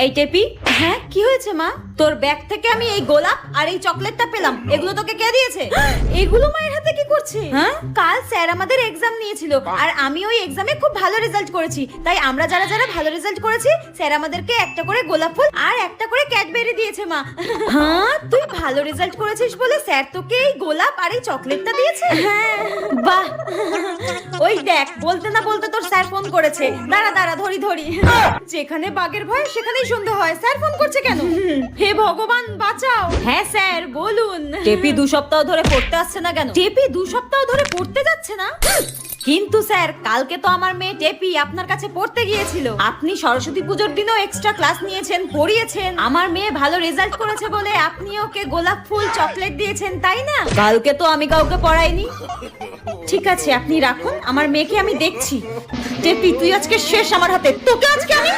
এই টেপি, হ্যাঁ কি হয়েছে মা? তোর ব্যাগ থেকে আমি এই গোলাপ আর এই চকলেটটা পেলাম, এগুলো তোকে কে দিয়েছে? এগুলো মায়ের হাতে কি করছে? হ্যাঁ, কাল স্যার আমাদের এক্সাম নিয়েছিল আর আমি ওই এক্সামে খুব ভালো রেজাল্ট করেছি, তাই আমরা যারা যারা ভালো রেজাল্ট করেছি স্যার আমাদেরকে একটা করে গোলাপ ফুল আর একটা করে ক্যাডবেরি দিয়েছে মা। হ্যাঁ, তুই ভালো রেজাল্ট করেছিস বলে স্যার তোকে এই গোলাপ আর এই চকলেটটা দিয়েছে? হ্যাঁ, বাহ। ওই দেখ, বলতে না বলতে তোর স্যার ফোন করেছে। দাঁড়া দাঁড়া, ধরি ধরি। যেখানে বাঘের ভয় সেখানেই সন্ধ্যা হয়। স্যার ফোন করছে কেন? হে ভগবান বাঁচাও। হ্যাঁ স্যার বলুন। টেপি 2 সপ্তাহ ধরে পড়তে আসছে না কেন? টেপি 2 সপ্তাহ ধরে পড়তে যাচ্ছে না? কিন্তু স্যার, কালকে তো আমার মেয়ে টেপি আপনার কাছে পড়তে গিয়েছিল। আপনি সরস্বতী পুজোর দিনও এক্সট্রা ক্লাস নিয়েছেন, পড়িয়েছেন। আমার মেয়ে ভালো রেজাল্ট করেছে বলে আপনি ওকে গোলাপ ফুল চকলেট দিয়েছেন, তাই না? কালকে তো আমি কাউকে পড়াইনি। ঠিক আছে, আপনি রাখুন, আমার মেয়েকে আমি দেখছি। টেপি তুই আজকে শেষ আমার হাতে, তোকে আজকে আমি